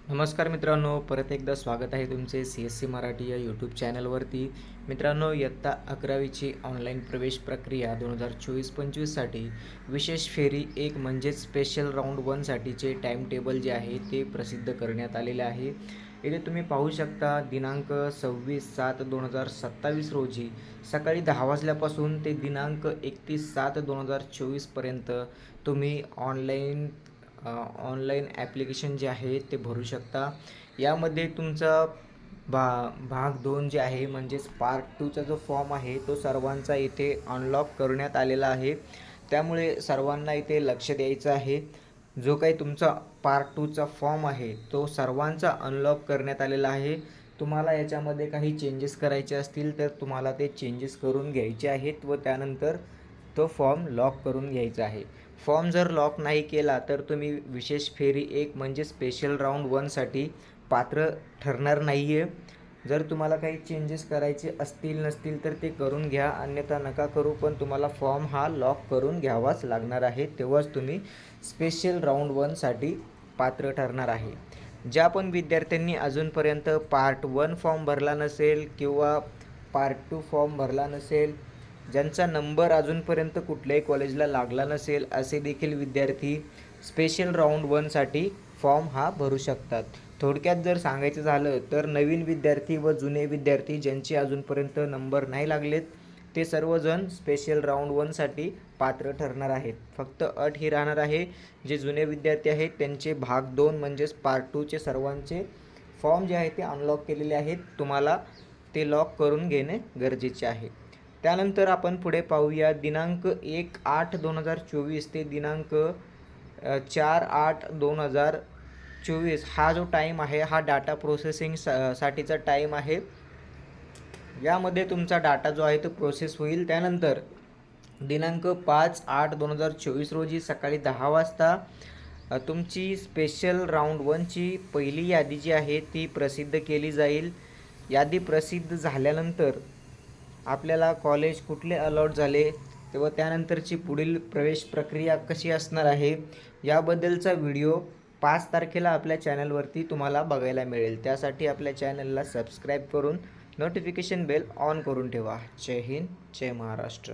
नमस्कार मित्रांनो, परत एकदा स्वागत आहे तुमचे CSC मराठी या यूट्यूब चॅनलवरती. मित्रांनो, इयत्ता 11वीची ऑनलाईन प्रवेश प्रक्रिया 2024-25साठी विशेष फेरी 1 म्हणजेच स्पेशल राऊंड 1साठीचे टाईम टेबल जे आहे ते प्रसिद्ध करण्यात आलेले आहे. इथे तुम्ही पाहू शकता दिनांक 26/7/2027 रोजी सकाळी 10 वाजल्यापासून ते दिनांक 31/7/2024पर्यंत तुम्ही ऑनलाईन ॲप्लिकेशन जे आहे ते भरू शकता. यामध्ये तुमचा भाग 2 जे आहे म्हणजेच पार्ट 2चा जो फॉर्म आहे तो सर्वांचा इथे अनलॉक करण्यात आलेला आहे. त्यामुळे सर्वांना इथे लक्ष द्यायचं आहे. जो काही तुमचा पार्ट 2चा फॉर्म आहे तो सर्वांचा अनलॉक करण्यात आलेला आहे. तुम्हाला याच्यामध्ये काही चेंजेस करायचे असतील तर तुम्हाला ते चेंजेस करून घ्यायचे आहेत व त्यानंतर तो फॉर्म लॉक करून घ्यायचा आहे. फॉर्म जर लॉक नाही केला तर तुम्ही विशेष फेरी 1 म्हणजे स्पेशल राऊंड 1साठी पात्र ठरणार नाही आहे. जर तुम्हाला काही चेंजेस करायचे असतील नसतील तर ते करून घ्या, अन्यथा नका करू. पण तुम्हाला फॉर्म हा लॉक करून घ्यावाच लागणार आहे, तेव्हाच तुम्ही स्पेशल राऊंड 1साठी पात्र ठरणार आहे. ज्या पण विद्यार्थ्यांनी अजूनपर्यंत पार्ट 1 फॉर्म भरला नसेल किंवा पार्ट 2 फॉर्म भरला नसेल, ज्यांचा नंबर अजूनपर्यंत कुठल्याही कॉलेजला लागला नसेल, असे देखील विद्यार्थी स्पेशल राऊंड 1साठी फॉर्म हा भरू शकतात. थोडक्यात जर सांगायचं झालं तर नवीन विद्यार्थी व जुने विद्यार्थी ज्यांचे अजूनपर्यंत नंबर नाही लागलेत ते सर्वजण स्पेशल राऊंड 1साठी पात्र ठरणार आहेत. फक्त अट ही राहणार आहे, जे जुने विद्यार्थी आहेत त्यांचे भाग 2 म्हणजेच पार्ट 2चे सर्वांचे फॉर्म जे आहे ते अनलॉक केलेले आहेत. तुम्हाला ते लॉक करून घेणे गरजेचे आहे. त्यानंतर आपण पुढे पाहूया दिनांक 1/8/2024 ते दिनांक 4/8/2024 हा जो टाईम आहे हा डाटा प्रोसेसिंग साठीचा टाईम आहे. यामध्ये तुमचा डाटा जो आहे तो प्रोसेस होईल. त्यानंतर दिनांक 5/8/2024 रोजी सकाळी 10 वाजता तुमची स्पेशल राऊंड 1ची पहिली यादी जी आहे ती प्रसिद्ध केली जाईल. यादी प्रसिद्ध झाल्यानंतर आपल्याला कॉलेज कुठले अलॉट झाले व त्यानंतरची पुढील प्रवेश प्रक्रिया कशी असणार आहे याबद्दलचा व्हिडिओ 5 तारखेला आपल्या चॅनलवरती तुम्हाला बघायला मिळेल. त्यासाठी आपल्या चॅनलला सबस्क्राईब करून नोटिफिकेशन बेल ऑन करून ठेवा. जय हिंद, जय महाराष्ट्र.